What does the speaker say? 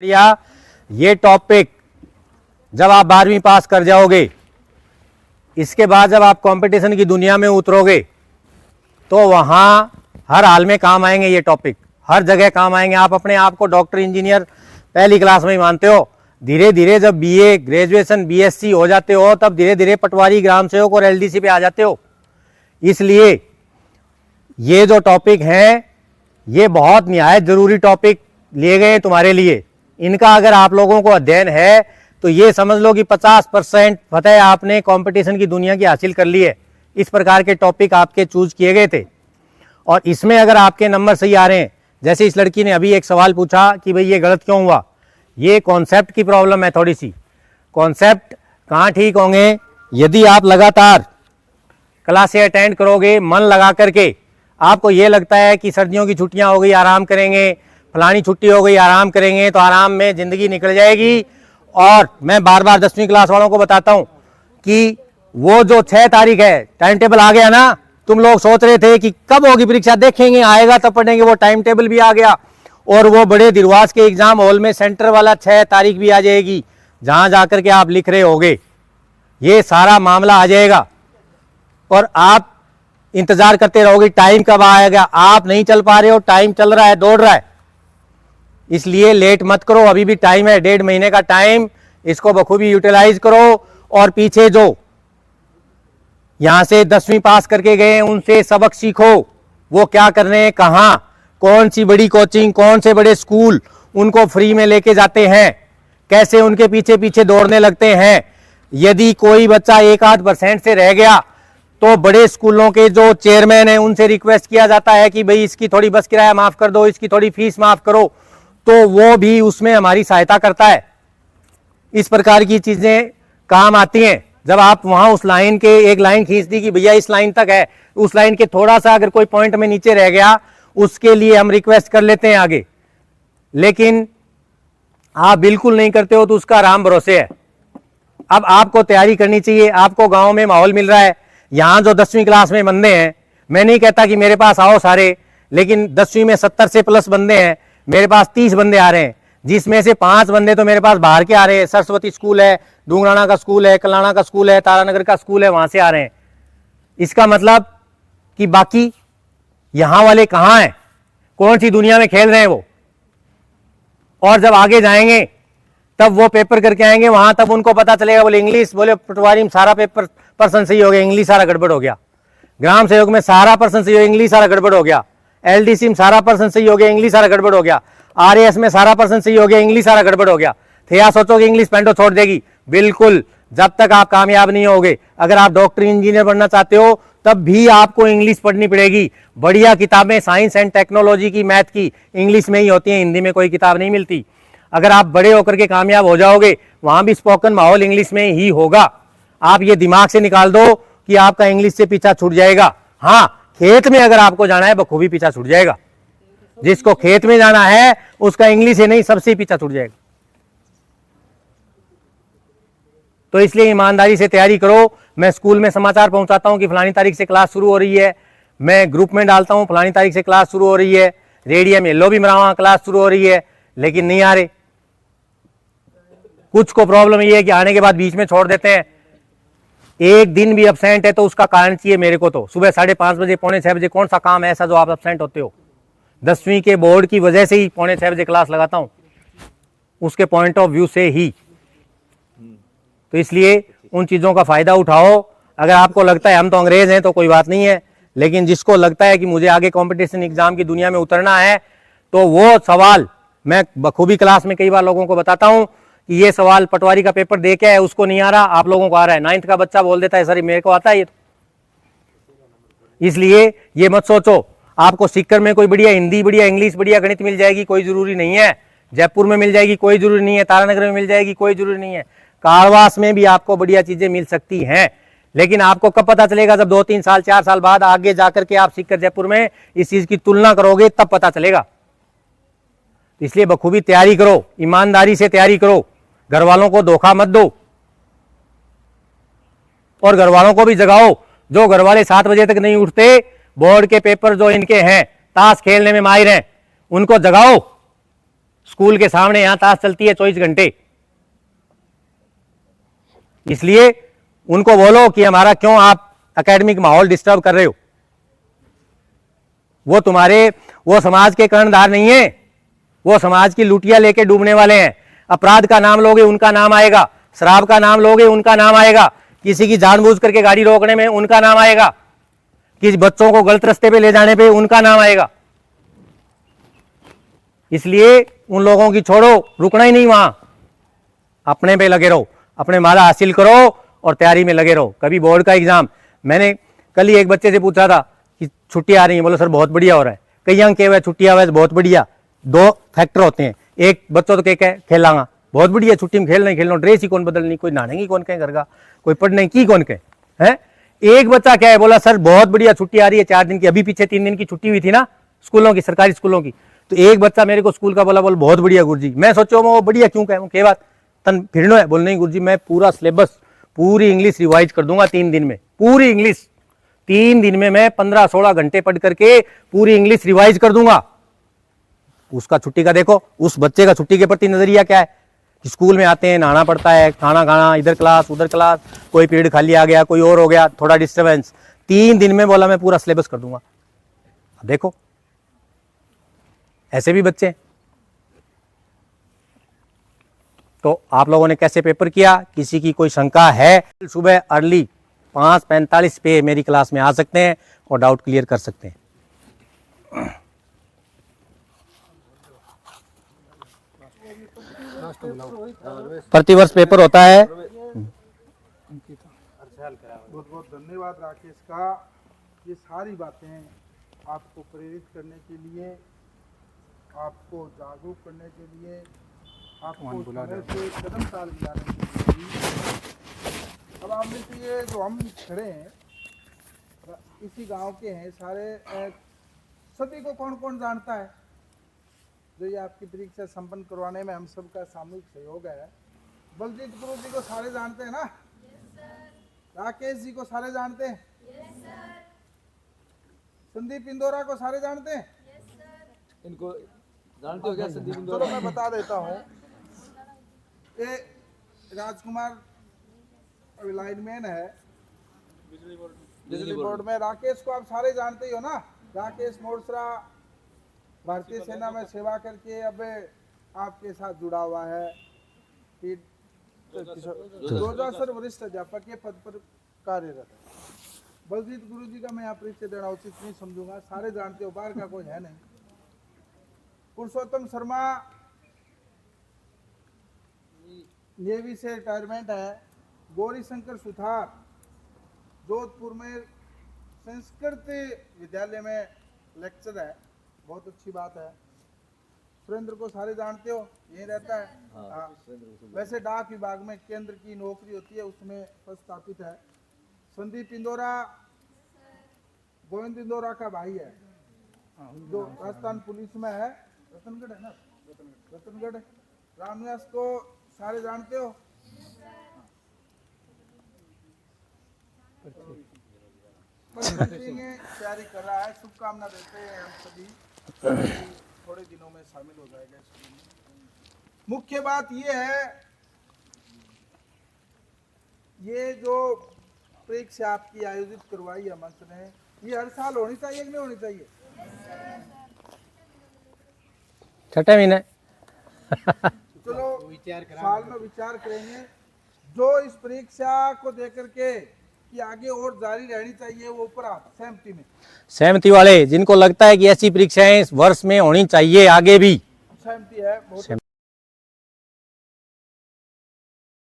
ये टॉपिक जब आप 12वीं पास कर जाओगे, इसके बाद जब आप कंपटीशन की दुनिया में उतरोगे तो वहाँ हर हाल में काम आएंगे। ये टॉपिक हर जगह काम आएंगे। आप अपने आप को डॉक्टर इंजीनियर पहली क्लास में ही मानते हो, धीरे धीरे जब बीए ग्रेजुएशन बीएससी हो जाते हो तब धीरे धीरे पटवारी ग्राम सेवक और एलडीसी पे आ जाते हो। इसलिए ये जो टॉपिक हैं ये बहुत निहायत ज़रूरी टॉपिक लिए गए तुम्हारे लिए। इनका अगर आप लोगों को अध्ययन है तो ये समझ लो कि 50% फतह आपने कंपटीशन की दुनिया की हासिल कर ली है। इस प्रकार के टॉपिक आपके चूज किए गए थे और इसमें अगर आपके नंबर सही आ रहे हैं, जैसे इस लड़की ने अभी एक सवाल पूछा कि भाई ये गलत क्यों हुआ, ये कॉन्सेप्ट की प्रॉब्लम है। थोड़ी सी कॉन्सेप्ट कहाँ ठीक होंगे, यदि आप लगातार क्लासें अटेंड करोगे मन लगा करके, आपको ये लगता है कि सर्दियों की छुट्टियां हो गई आराम करेंगे, फलानी छुट्टी हो गई आराम करेंगे, तो आराम में ज़िंदगी निकल जाएगी। और मैं बार बार 10वीं क्लास वालों को बताता हूं कि वो जो 6 तारीख है टाइम टेबल आ गया ना, तुम लोग सोच रहे थे कि कब होगी परीक्षा, देखेंगे आएगा तब पढ़ेंगे, वो टाइम टेबल भी आ गया और वो बड़े दिरवास के एग्जाम हॉल में सेंटर वाला 6 तारीख भी आ जाएगी, जहां जाकर के आप लिख रहे होगे। ये सारा मामला आ जाएगा और आप इंतजार करते रहोगे टाइम कब आएगा। आप नहीं चल पा रहे हो, टाइम चल रहा है, दौड़ रहा है, इसलिए लेट मत करो। अभी भी टाइम है, 1.5 महीने का टाइम, इसको बखूबी यूटिलाइज करो। और पीछे जो यहां से 10वीं पास करके गए उनसे सबक सीखो, वो क्या कर रहे हैं, कहां कौन सी बड़ी कोचिंग, कौन से बड़े स्कूल उनको फ्री में लेके जाते हैं, कैसे उनके पीछे पीछे दौड़ने लगते हैं। यदि कोई बच्चा 1-8% से रह गया तो बड़े स्कूलों के जो चेयरमैन हैं उनसे रिक्वेस्ट किया जाता है कि भाई इसकी थोड़ी बस किराया माफ कर दो, इसकी थोड़ी फीस माफ करो, तो वो भी उसमें हमारी सहायता करता है। इस प्रकार की चीजें काम आती हैं। जब आप वहां उस लाइन के एक लाइन खींच दी कि भैया इस लाइन तक है, उस लाइन के थोड़ा सा अगर कोई पॉइंट में नीचे रह गया उसके लिए हम रिक्वेस्ट कर लेते हैं आगे, लेकिन आप बिल्कुल नहीं करते हो तो उसका राम भरोसे है। अब आपको तैयारी करनी चाहिए। आपको गांव में माहौल मिल रहा है, यहां जो 10वीं क्लास में बंदे हैं, मैं नहीं कहता कि मेरे पास आओ सारे, लेकिन 10वीं में 70 से प्लस बंदे हैं, मेरे पास 30 बंदे आ रहे हैं, जिसमें से 5 बंदे तो मेरे पास बाहर के आ रहे हैं। सरस्वती स्कूल है, डूंगराना का स्कूल है, कलाना का स्कूल है, तारानगर का स्कूल है, वहां से आ रहे हैं। इसका मतलब कि बाकी यहां वाले कहां हैं, कौन सी दुनिया में खेल रहे हैं वो। और जब आगे जाएंगे तब वो पेपर करके आएंगे वहां, तब उनको पता चलेगा, बोले इंग्लिश, बोले पटवारी में सारा पेपर पर्सन सही हो गया, इंग्लिश सारा गड़बड़ हो गया, ग्राम सेवक में सारा पर्सन सही हो गया, इंग्लिश सारा गड़बड़ हो गया, एलडीसी में सारा पर्सन सही हो गया, इंग्लिश सारा गड़बड़ हो गया, आरएएस में सारा पर्सन सही हो गया, इंग्लिश सारा गड़बड़ हो गया। तो या सोचो कि इंग्लिश पेंटो छोड़ देगी, बिल्कुल, जब तक आप कामयाब नहीं होगे। अगर आप डॉक्टर इंजीनियर बनना चाहते हो तब भी आपको इंग्लिश पढ़नी पड़ेगी। बढ़िया किताबें साइंस एंड टेक्नोलॉजी की, मैथ की, इंग्लिश में ही होती हैं, हिंदी में कोई किताब नहीं मिलती। अगर आप बड़े होकर के कामयाब हो जाओगे वहां भी स्पोकन माहौल इंग्लिश में ही होगा। आप ये दिमाग से निकाल दो कि आपका इंग्लिश से पीछा छूट जाएगा। हाँ, खेत में अगर आपको जाना है बखूबी पीछा छूट जाएगा। जिसको खेत में जाना है उसका इंग्लिश ही नहीं, सबसे पीछा छूट जाएगा। तो इसलिए ईमानदारी से तैयारी करो। मैं स्कूल में समाचार पहुंचाता हूं कि फलानी तारीख से क्लास शुरू हो रही है, मैं ग्रुप में डालता हूं फलानी तारीख से क्लास शुरू हो रही है, रेडियो में लो भी मरावा क्लास शुरू हो रही है, लेकिन नहीं आ रहे। कुछ को प्रॉब्लम ये है कि आने के बाद बीच में छोड़ देते हैं। एक दिन भी अब्सेंट है तो उसका कारण चाहिए मेरे को। तो सुबह 5:30 बजे, 6:45 बजे कौन सा काम है ऐसा जो आप अब्सेंट होते हो। 10वीं के बोर्ड की वजह से ही 6:45 बजे क्लास लगाता हूं, उसके पॉइंट ऑफ व्यू से ही। तो इसलिए उन चीजों का फायदा उठाओ। अगर आपको लगता है हम तो अंग्रेज हैं तो कोई बात नहीं है, लेकिन जिसको लगता है कि मुझे आगे कंपटीशन एग्जाम की दुनिया में उतरना है तो वो सवाल मैं बखूबी क्लास में कई बार लोगों को बताता हूं कि ये सवाल पटवारी का पेपर दे के है, उसको नहीं आ रहा, आप लोगों को आ रहा है। 9th का बच्चा बोल देता है सर मेरे को आता है ये। इसलिए ये मत सोचो आपको सीकर में कोई बढ़िया हिंदी, बढ़िया इंग्लिश, बढ़िया गणित मिल जाएगी, कोई जरूरी नहीं है। जयपुर में मिल जाएगी, कोई जरूरी नहीं है। तारानगर में मिल जाएगी, कोई जरूरी नहीं है। कालवास में भी आपको बढ़िया चीजें मिल सकती हैं, लेकिन आपको कब पता चलेगा, जब 2-3 साल 4 साल बाद आगे जाकर के आप सीकर जयपुर में इस चीज की तुलना करोगे तब पता चलेगा। इसलिए बखूबी तैयारी करो, ईमानदारी से तैयारी करो, घर वालों को धोखा मत दो और घर वालों को भी जगाओ। जो घर वाले 7 बजे तक नहीं उठते, बोर्ड के पेपर जो इनके हैं, ताश खेलने में माहिर हैं, उनको जगाओ स्कूल के सामने यहां ताश चलती है 24 घंटे। इसलिए उनको बोलो कि हमारा क्यों आप एकेडमिक माहौल डिस्टर्ब कर रहे हो। वो समाज के कर्णधार नहीं है, वो समाज की लुटिया लेके डूबने वाले हैं। अपराध का नाम लोगे उनका नाम आएगा, शराब का नाम लोगे उनका नाम आएगा, किसी की जानबूझ करके गाड़ी रोकने में उनका नाम आएगा, किसी बच्चों को गलत रास्ते पे ले जाने पे उनका नाम आएगा। इसलिए उन लोगों की छोड़ो, रुकना ही नहीं वहां, अपने पे लगे रहो, अपने माला हासिल करो और तैयारी में लगे रहो। कभी बोर्ड का एग्जाम, मैंने कल ही एक बच्चे से पूछा था कि छुट्टी आ रही है, बोलो सर बहुत बढ़िया हो रहा है। कई अंक के छुट्टी आ रहा है बहुत बढ़िया। दो फैक्टर होते हैं, एक बच्चों तो कह खेलांगा बहुत बढ़िया, छुट्टी में खेल नहीं खेलना, ड्रेस ही कौन बदलनी, कोई नहाने की कौन कहे घर का, कोई पढ़ने की कौन कहे है। एक बच्चा क्या है, बोला सर बहुत बढ़िया छुट्टी आ रही है 4 दिन की, अभी पीछे 3 दिन की छुट्टी हुई थी ना स्कूलों की, सरकारी स्कूलों की। तो एक बच्चा मेरे को स्कूल का बोला बहुत बढ़िया गुरुजी। मैं सोचो वो बढ़िया क्यों कहे, के बात तन फिरनो है, बोल नहीं गुरुजी मैं पूरा सिलेबस पूरी इंग्लिश रिवाइज कर दूंगा 3 दिन में, पूरी इंग्लिश 3 दिन में मैं 15-16 घंटे पढ़ करके पूरी इंग्लिश रिवाइज कर दूंगा। उसका छुट्टी का देखो, उस बच्चे का छुट्टी के प्रति नजरिया क्या है। स्कूल में आते हैं, नहाना पड़ता है, खाना खाना, इधर क्लास उधर क्लास, कोई पीरियड खाली आ गया, कोई और हो गया, थोड़ा डिस्टर्बेंस। 3 दिन में बोला मैं पूरा सिलेबस कर दूंगा। देखो ऐसे भी बच्चे। तो आप लोगों ने कैसे पेपर किया, किसी की कोई शंका है, सुबह अर्ली 5:45 पे मेरी क्लास में आ सकते हैं और डाउट क्लियर कर सकते हैं। प्रतिवर्ष पेपर होता है। बहुत बहुत धन्यवाद राकेश का, ये सारी बातें आपको प्रेरित करने के लिए, आपको जागरूक करने के लिए, आपको समय से कदम ताल मिलाने के लिए। अब आप में से ये जो हम खड़े हैं इसी गांव के हैं सारे, सभी को कौन कौन जानता है? जो ये आपकी परीक्षा संपन्न करवाने में हम सबका सामूहिक सहयोग है। बलजीत गुरु जी को सारे जानते हैं ना? राकेश जी को सारे जानते हैं? संदीप इंदौरा को सारे जानते हैं? इनको जानते हो क्या संदीप इंदौरा? चलो मैं बता देता हूँ, ये राजकुमार लाइनमैन है बिजली बोर्ड में। राकेश को आप सारे जानते ही हो ना? राकेश मोरसरा भारतीय सेना में सेवा करके अब आपके साथ जुड़ा हुआ है। सर वरिष्ठ अध्यापक के पद पर कार्यरत है। बलजीत गुरु जी का मैं यहाँ परिचय देना उचित नहीं समझूंगा, सारे जानते हो, बाहर का कोई है नहीं। पुरुषोत्तम शर्मा नेवी से रिटायरमेंट है। गौरी शंकर सुथार जोधपुर में संस्कृत विद्यालय में लेक्चर है, बहुत अच्छी बात है। सुरेंद्र को सारे जानते हो, यही रहता है। हाँ। वैसे डाक विभाग में केंद्र की नौकरी होती है, उसमें प्रस्थापित है। संदीप इंदौरा गोविंद इंदौरा का भाई है, जो राजस्थान पुलिस में है। रतनगढ़ है ना? रतनगढ़। रामव्यास को सारे जानते हो? तैयारी कर रहा है, शुभकामना देते हैं हम सभी, थोड़े दिनों में शामिल हो जाएगा स्कूल में। मुख्य बात ये है, ये जो परीक्षा आपकी आयोजित करवाई है मंच ने, ये हर साल होनी चाहिए कि नहीं होनी चाहिए? 6 महीने चलो साल में विचार करेंगे। जो इस परीक्षा को देकर के कि आगे और जारी रहनी चाहिए, वो ऊपर आप सहमति में? सहमति वाले जिनको लगता है कि ऐसी परीक्षाएं इस वर्ष में होनी चाहिए आगे भी, सहमति है। बहुत